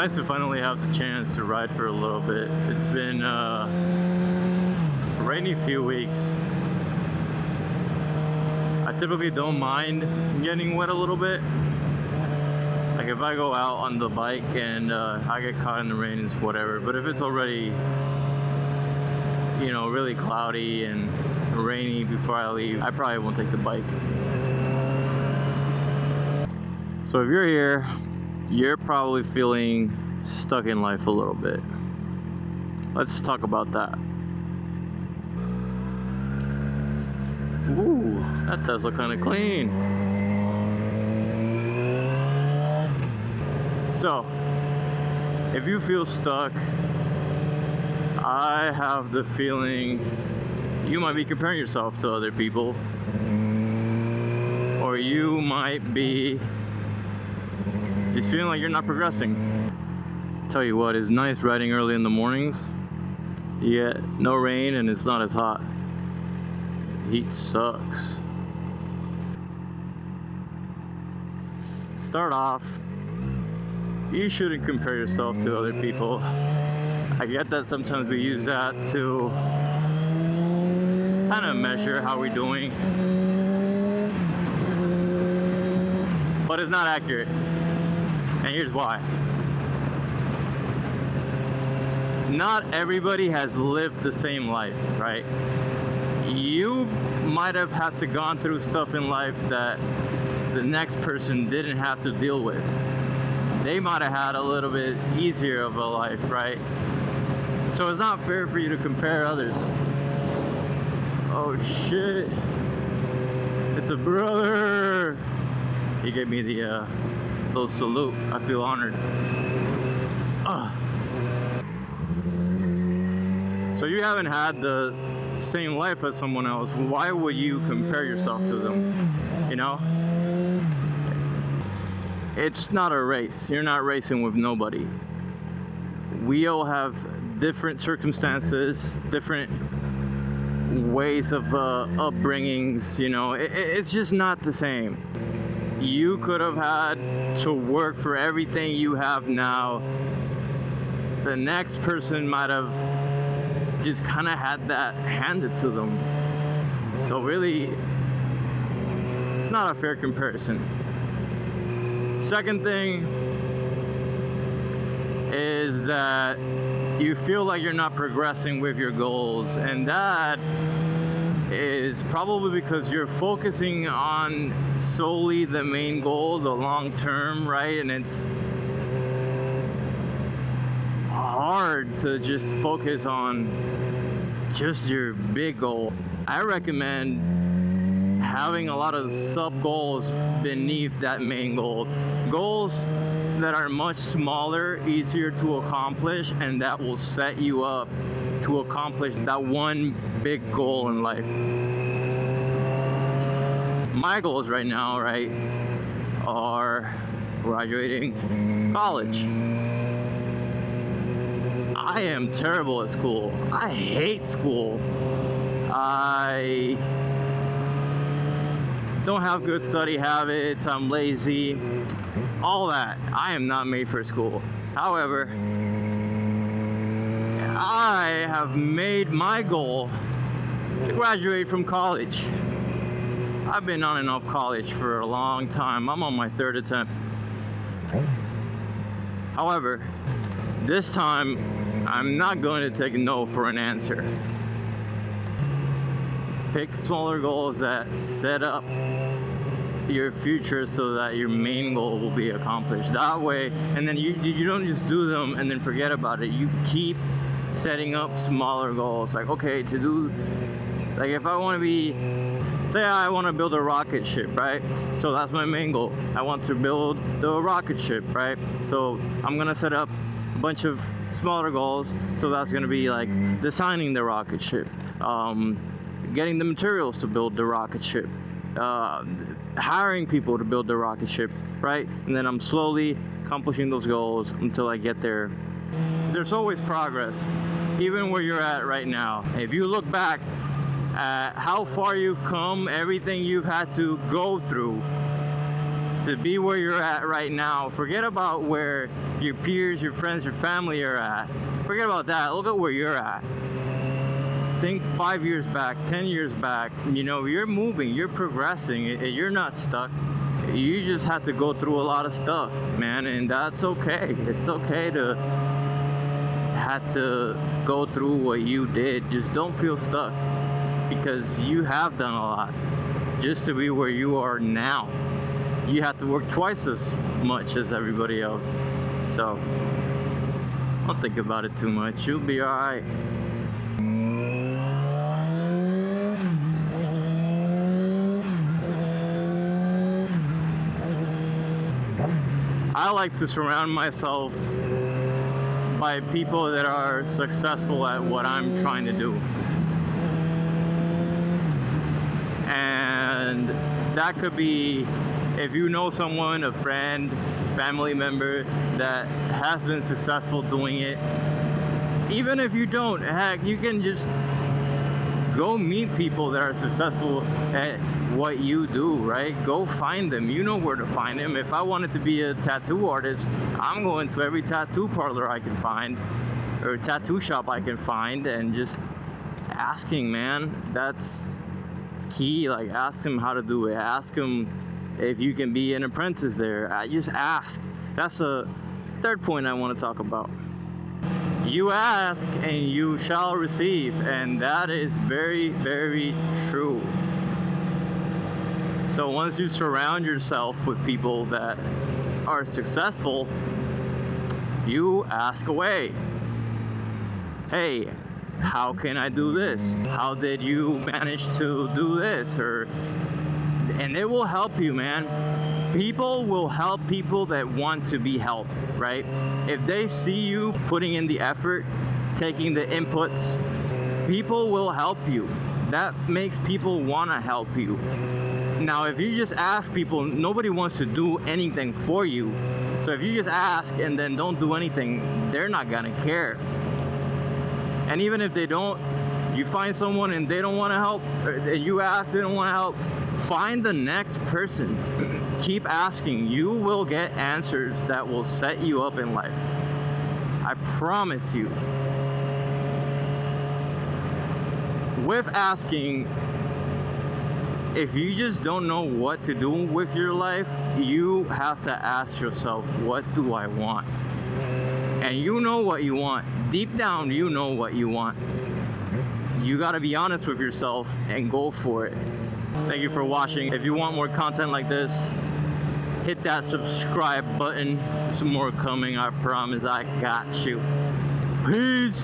nice to finally have the chance to ride for a little bit. It's been a rainy few weeks. I typically don't mind getting wet a little bit. Like if I go out on the bike and I get caught in the rain, it's whatever. But if it's already, you know, really cloudy and rainy before I leave, I probably won't take the bike. So if you're here, you're probably feeling stuck in life a little bit. Let's talk about that. Ooh, that Tesla kind of clean. So, if you feel stuck, I have the feeling you might be comparing yourself to other people, or you might be just feeling like you're not progressing. Tell you what, it's nice riding early in the mornings. You get no rain and it's not as hot. Heat sucks. Start off, you shouldn't compare yourself to other people. I get that sometimes we use that to kind of measure how we're doing, but it's not accurate. And here's why. Not everybody has lived the same life, right? You might have had to gone through stuff in life that the next person didn't have to deal with. They might have had a little bit easier of a life, right? So it's not fair for you to compare others. Oh shit, it's a brother. He gave me the little salute. I feel honored. So you haven't had the same life as someone else. Why would you compare yourself to them? You know? It's not a race. You're not racing with nobody. We all have different circumstances, different ways of upbringings, you know. It's just not the same. You could have had to work for everything you have now. The next person might have just kind of had that handed to them. So really, it's not a fair comparison. Second thing is that you feel like you're not progressing with your goals, and that is probably because you're focusing on solely the main goal, the long term, right? And it's hard to just focus on just your big goal. I recommend having a lot of sub goals beneath that main goal. Goals that are much smaller, easier to accomplish, and that will set you up to accomplish that one big goal in life. My goals right now, right, are graduating college. I am terrible at school. I hate school. I don't have good study habits. I'm lazy. All that. I am not made for school. However, I have made my goal to graduate from college. I've been on and off college for a long time. I'm on my third attempt. However, this time, I'm not going to take no for an answer. Pick smaller goals that set up your future so that your main goal will be accomplished. That way, and then you don't just do them and then forget about it. You keep setting up smaller goals. Like, okay, to do, like if I want to be, say I want to build a rocket ship, right? So that's my main goal. I want to build the rocket ship, right? So I'm gonna set up a bunch of smaller goals. So that's gonna be like designing the rocket ship, getting the materials to build the rocket ship, hiring people to build the rocket ship, right? And then I'm slowly accomplishing those goals until I get there. There's always progress, even where you're at right now. If you look back at how far you've come, everything you've had to go through to be where you're at right now. Forget about where your peers, your friends, your family are at. Forget about that. Look at where you're at. Think 5 years back, 10 years back. You know, you're moving, you're progressing, you're not stuck. You just have to go through a lot of stuff, man, and that's okay. It's okay to have to go through what you did. Just don't feel stuck, because you have done a lot just to be where you are now. You have to work twice as much as everybody else. So don't think about it too much. You'll be all right. I like to surround myself by people that are successful at what I'm trying to do. And that could be, if you know someone, a friend, family member that has been successful doing it. Even if you don't, heck, you can just go meet people that are successful at what you do, right? Go find them. You know where to find them. If I wanted to be a tattoo artist, I'm going to every tattoo parlor I can find, or tattoo shop I can find, and just asking, man. That's key. Like, ask them how to do it. Ask them if you can be an apprentice there. Just ask. That's a third point I want to talk about. You ask and you shall receive, and that is very, very true. So once you surround yourself with people that are successful, you ask away. Hey, how can I do this? How did you manage to do this? And it will help you, man. People will help people that want to be helped, right? If they see you putting in the effort, taking the inputs, people will help you. That makes people want to help you. Now, if you just ask people, nobody wants to do anything for you. So if you just ask and then don't do anything, they're not gonna care. And even if they don't, you find someone and they don't want to help, or you ask, they don't want to help, find the next person. Keep asking. You will get answers that will set you up in life. I promise you. With asking, if you just don't know what to do with your life, you have to ask yourself, what do I want? And you know what you want. Deep down, you know what you want. You gotta be honest with yourself and go for it. Thank you for watching. If you want more content like this, hit that subscribe button. Some more coming, I promise. I got you. Peace.